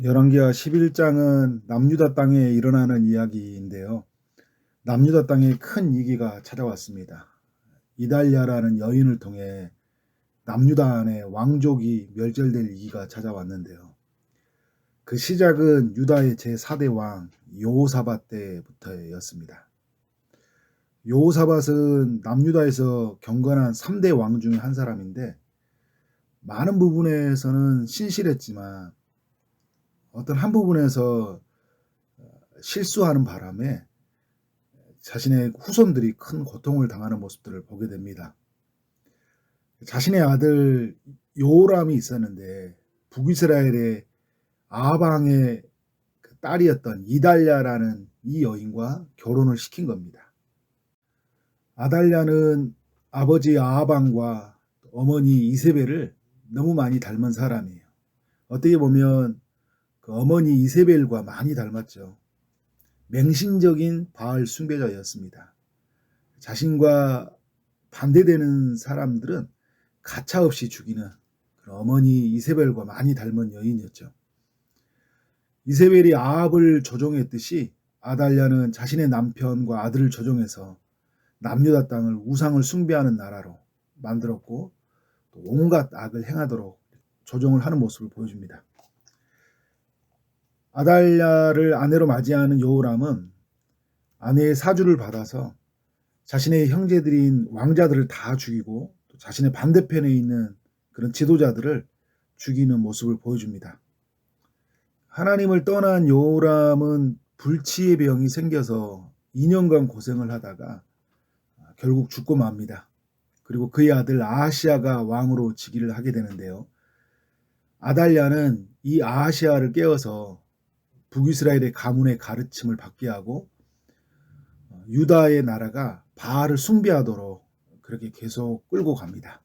열왕기하 11장은 남유다 땅에 일어나는 이야기인데요. 남유다 땅에 큰 위기가 찾아왔습니다. 이달랴라는 여인을 통해 남유다 안에 왕족이 멸절될 위기가 찾아왔는데요. 그 시작은 유다의 제4대 왕 여호사밧 때부터였습니다. 여호사밧은 남유다에서 경건한 3대 왕 중에 한 사람인데 많은 부분에서는 신실했지만 어떤 한 부분에서 실수하는 바람에 자신의 후손들이 큰 고통을 당하는 모습들을 보게 됩니다. 자신의 아들 요람이 있었는데 북이스라엘의 아방의 딸이었던 이달랴라는 이 여인과 결혼을 시킨 겁니다. 아달랴는 아버지 아방과 어머니 이세벨을 너무 많이 닮은 사람이에요. 어떻게 보면 그 어머니 이세벨과 많이 닮았죠. 맹신적인 바알 숭배자였습니다. 자신과 반대되는 사람들은 가차없이 죽이는 그런 어머니 이세벨과 많이 닮은 여인이었죠. 이세벨이 아합을 조종했듯이 아달랴는 자신의 남편과 아들을 조종해서 남유다 땅을 우상을 숭배하는 나라로 만들었고 또 온갖 악을 행하도록 조종을 하는 모습을 보여줍니다. 아달랴를 아내로 맞이하는 여호람은 아내의 사주를 받아서 자신의 형제들인 왕자들을 다 죽이고 또 자신의 반대편에 있는 그런 지도자들을 죽이는 모습을 보여줍니다. 하나님을 떠난 여호람은 불치의 병이 생겨서 2년간 고생을 하다가 결국 죽고 맙니다. 그리고 그의 아들 아하시아가 왕으로 즉위를 하게 되는데요. 아달랴는 이 아하시아를 깨워서 북이스라엘의 가문의 가르침을 받게 하고 유다의 나라가 바알을 숭배하도록 그렇게 계속 끌고 갑니다.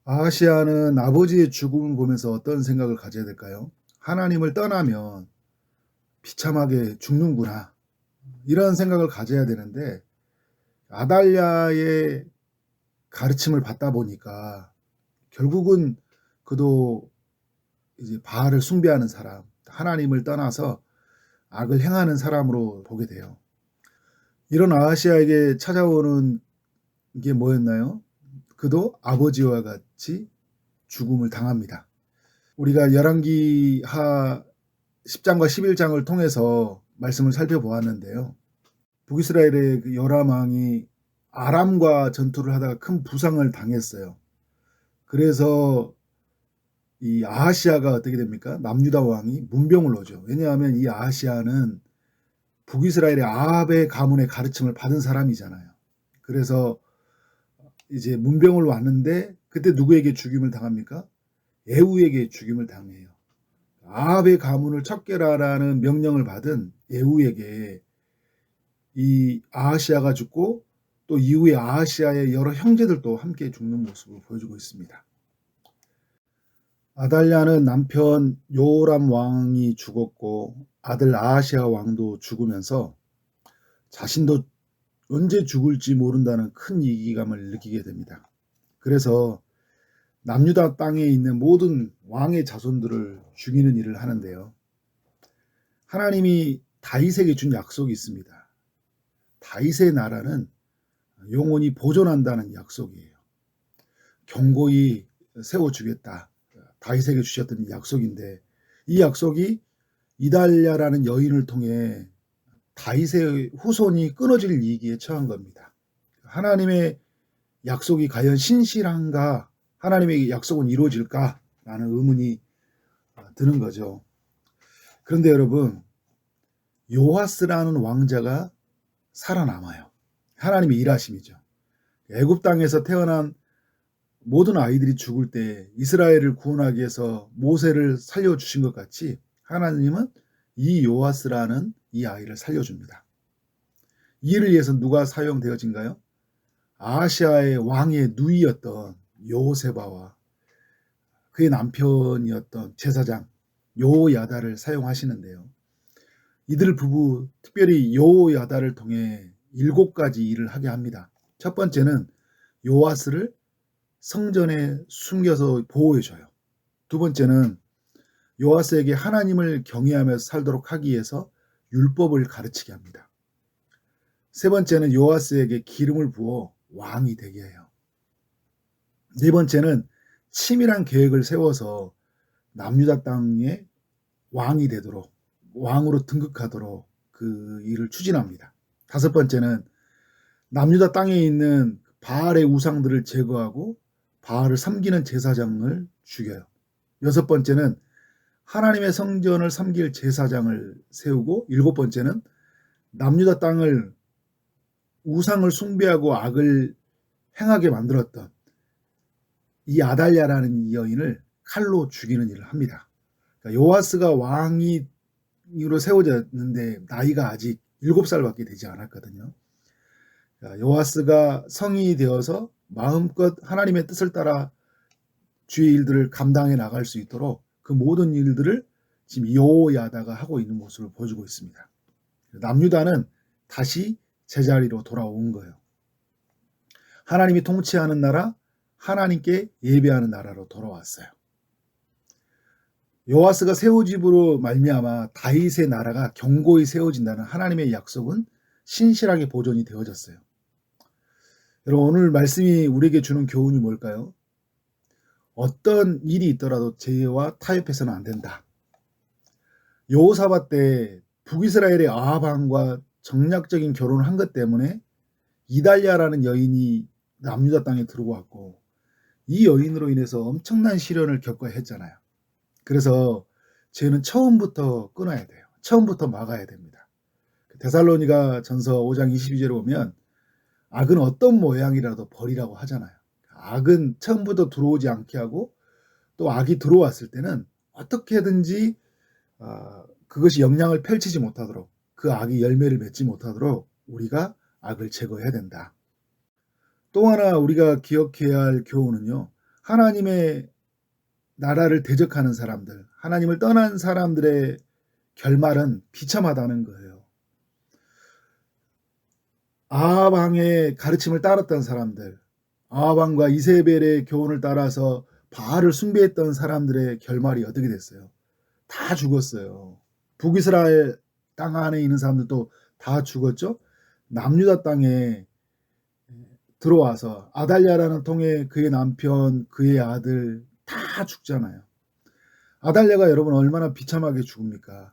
아하시아는 아버지의 죽음을 보면서 어떤 생각을 가져야 될까요? 하나님을 떠나면 비참하게 죽는구나, 이런 생각을 가져야 되는데 아달랴의 가르침을 받다 보니까 결국은 그도 이제 바알을 숭배하는 사람, 하나님을 떠나서 악을 행하는 사람으로 보게 돼요. 이런 아하시아에게 찾아오는 게 뭐였나요? 그도 아버지와 같이 죽음을 당합니다. 우리가 열왕기하 10장과 11장을 통해서 말씀을 살펴보았는데요. 북이스라엘의 그 요람 왕이 아람과 전투를 하다가 큰 부상을 당했어요. 그래서 이 아하시아가 어떻게 됩니까? 남유다 왕이 문병을 오죠. 왜냐하면 이 아하시아는 북이스라엘의 아합의 가문의 가르침을 받은 사람이잖아요. 그래서 이제 문병을 왔는데 그때 누구에게 죽임을 당합니까? 예후에게 죽임을 당해요. 아합의 가문을 척결하라는 명령을 받은 예후에게 이 아하시아가 죽고 또 이후에 아하시아의 여러 형제들도 함께 죽는 모습을 보여주고 있습니다. 아달랴는 남편 요람 왕이 죽었고 아들 아하시아 왕도 죽으면서 자신도 언제 죽을지 모른다는 큰 위기감을 느끼게 됩니다. 그래서 남유다 땅에 있는 모든 왕의 자손들을 죽이는 일을 하는데요. 하나님이 다윗에게 준 약속이 있습니다. 다윗의 나라는 영원히 보존한다는 약속이에요. 경고히 세워주겠다. 다윗에게 주셨던 약속인데 이 약속이 이달랴라는 여인을 통해 다윗의 후손이 끊어질 위기에 처한 겁니다. 하나님의 약속이 과연 신실한가? 하나님의 약속은 이루어질까? 라는 의문이 드는 거죠. 그런데 여러분, 요아스라는 왕자가 살아남아요. 하나님의 일하심이죠. 애굽 땅에서 태어난 모든 아이들이 죽을 때 이스라엘을 구원하기 위해서 모세를 살려주신 것 같이 하나님은 이 요아스라는 이 아이를 살려줍니다. 이를 위해서 누가 사용되어진가요? 아시아의 왕의 누이였던 여호세바와 그의 남편이었던 제사장 여호야다를 사용하시는데요. 이들 부부, 특별히 여호야다를 통해 7가지 일을 하게 합니다. 첫 번째는 요아스를 성전에 숨겨서 보호해줘요. 두 번째는 요아스에게 하나님을 경외하며 살도록 하기 위해서 율법을 가르치게 합니다. 세 번째는 요아스에게 기름을 부어 왕이 되게 해요. 네 번째는 치밀한 계획을 세워서 남유다 땅에 왕이 되도록, 왕으로 등극하도록 그 일을 추진합니다. 다섯 번째는 남유다 땅에 있는 바알의 우상들을 제거하고 바알을 섬기는 제사장을 죽여요. 여섯 번째는 하나님의 성전을 섬길 제사장을 세우고, 일곱 번째는 남유다 땅을 우상을 숭배하고 악을 행하게 만들었던 이 아달랴라는 이 여인을 칼로 죽이는 일을 합니다. 그러니까 요아스가 왕으로 세워졌는데 나이가 아직 7살밖에 되지 않았거든요. 요아스가 성인이 되어서 마음껏 하나님의 뜻을 따라 주의 일들을 감당해 나갈 수 있도록 그 모든 일들을 지금 여호야다가 하고 있는 모습을 보여주고 있습니다. 남유다는 다시 제자리로 돌아온 거예요. 하나님이 통치하는 나라, 하나님께 예배하는 나라로 돌아왔어요. 요아스가 세우집으로 말미암아 다윗의 나라가 견고히 세워진다는 하나님의 약속은 신실하게 보존이 되어졌어요. 여러분, 오늘 말씀이 우리에게 주는 교훈이 뭘까요? 어떤 일이 있더라도 죄와 타협해서는 안 된다. 여호사밧 때 북이스라엘의 아합 왕과 정략적인 결혼을 한 것 때문에 이달랴라는 여인이 남유다 땅에 들어왔고, 이 여인으로 인해서 엄청난 시련을 겪어야 했잖아요. 그래서 죄는 처음부터 끊어야 돼요. 처음부터 막아야 됩니다. 데살로니가 전서 5장 22절에 보면 악은 어떤 모양이라도 버리라고 하잖아요. 악은 처음부터 들어오지 않게 하고, 또 악이 들어왔을 때는 어떻게든지 그것이 영향을 펼치지 못하도록, 그 악이 열매를 맺지 못하도록 우리가 악을 제거해야 된다. 또 하나 우리가 기억해야 할 교훈은요, 하나님의 나라를 대적하는 사람들, 하나님을 떠난 사람들의 결말은 비참하다는 거예요. 아합 왕의 가르침을 따랐던 사람들, 아합 왕과 이세벨의 교훈을 따라서 바알을 숭배했던 사람들의 결말이 어떻게 됐어요? 다 죽었어요. 북이스라엘 땅 안에 있는 사람들도 다 죽었죠. 남유다 땅에 들어와서 아달랴라는 통에 그의 남편, 그의 아들 다 죽잖아요. 아달랴가 여러분 얼마나 비참하게 죽습니까?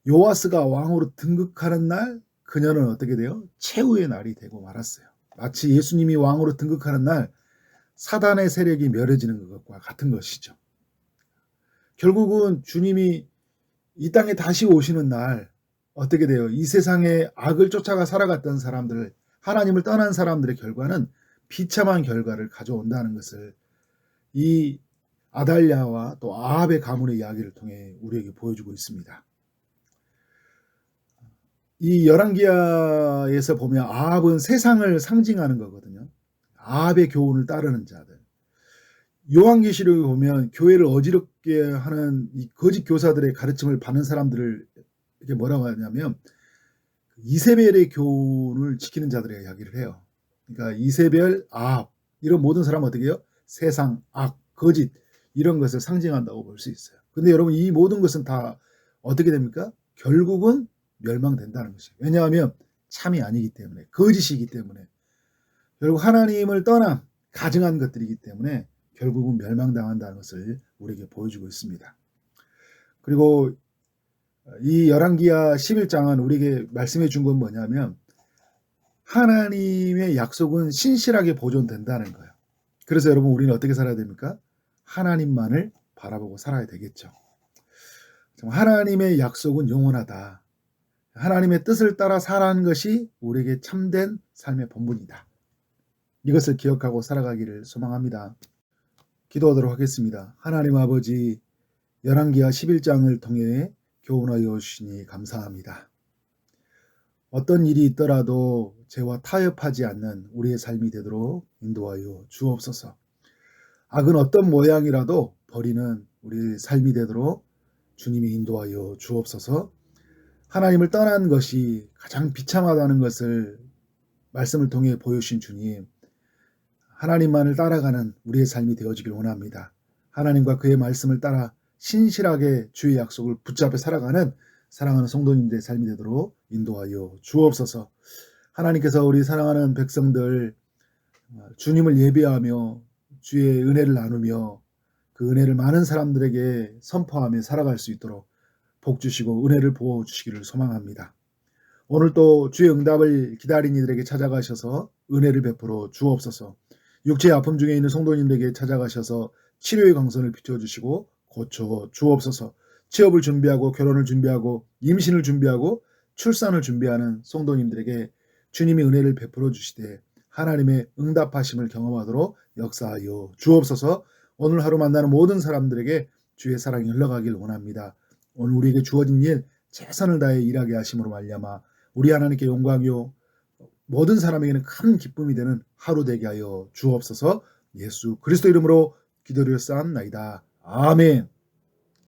요아스가 왕으로 등극하는 날, 그녀는 어떻게 돼요? 최후의 날이 되고 말았어요. 마치 예수님이 왕으로 등극하는 날 사단의 세력이 멸해지는 것과 같은 것이죠. 결국은 주님이 이 땅에 다시 오시는 날 어떻게 돼요? 이 세상에 악을 쫓아가 살아갔던 사람들, 하나님을 떠난 사람들의 결과는 비참한 결과를 가져온다는 것을 이 아달랴와 또 아합의 가문의 이야기를 통해 우리에게 보여주고 있습니다. 이 열왕기하에서 보면 아합은 세상을 상징하는 거거든요. 아합의 교훈을 따르는 자들. 요한계시록에 보면 교회를 어지럽게 하는 이 거짓 교사들의 가르침을 받는 사람들을 이렇게 뭐라고 하냐면 이세벨의 교훈을 지키는 자들의 이야기를 해요. 그러니까 이세벨, 아합 이런 모든 사람은 어떻게 해요? 세상, 악, 거짓 이런 것을 상징한다고 볼 수 있어요. 근데 여러분, 이 모든 것은 다 어떻게 됩니까? 결국은 멸망된다는 것이에요. 왜냐하면 참이 아니기 때문에, 거짓이기 때문에, 결국 하나님을 떠난 가증한 것들이기 때문에 결국은 멸망당한다는 것을 우리에게 보여주고 있습니다. 그리고 이 열왕기하 11장은 우리에게 말씀해 준 건 뭐냐면 하나님의 약속은 신실하게 보존된다는 거예요. 그래서 여러분, 우리는 어떻게 살아야 됩니까? 하나님만을 바라보고 살아야 되겠죠. 하나님의 약속은 영원하다. 하나님의 뜻을 따라 살아가는 것이 우리에게 참된 삶의 본분이다. 이것을 기억하고 살아가기를 소망합니다. 기도하도록 하겠습니다. 하나님 아버지, 열왕기하 11장을 통해 교훈하여 주시니 감사합니다. 어떤 일이 있더라도 죄와 타협하지 않는 우리의 삶이 되도록 인도하여 주옵소서. 악은 어떤 모양이라도 버리는 우리의 삶이 되도록 주님이 인도하여 주옵소서. 하나님을 떠난 것이 가장 비참하다는 것을 말씀을 통해 보여주신 주님, 하나님만을 따라가는 우리의 삶이 되어지길 원합니다. 하나님과 그의 말씀을 따라 신실하게 주의 약속을 붙잡아 살아가는 사랑하는 성도님들의 삶이 되도록 인도하여 주옵소서. 하나님께서 우리 사랑하는 백성들 주님을 예배하며 주의 은혜를 나누며 그 은혜를 많은 사람들에게 선포하며 살아갈 수 있도록 복 주시고 은혜를 부어 주시기를 소망합니다. 오늘 또 주의 응답을 기다린 이들에게 찾아가셔서 은혜를 베풀어 주옵소서. 육체의 아픔 중에 있는 성도님들에게 찾아가셔서 치료의 광선을 비춰주시고 고쳐 주옵소서. 취업을 준비하고 결혼을 준비하고 임신을 준비하고 출산을 준비하는 성도님들에게 주님의 은혜를 베풀어 주시되 하나님의 응답하심을 경험하도록 역사하여 주옵소서. 오늘 하루 만나는 모든 사람들에게 주의 사랑이 흘러가길 원합니다. 오늘 우리에게 주어진 일 최선을 다해 일하게 하심으로 말미암아 우리 하나님께 영광이요 모든 사람에게는 큰 기쁨이 되는 하루 되게 하여 주옵소서. 예수 그리스도 이름으로 기도드렸사옵나이다. 아멘.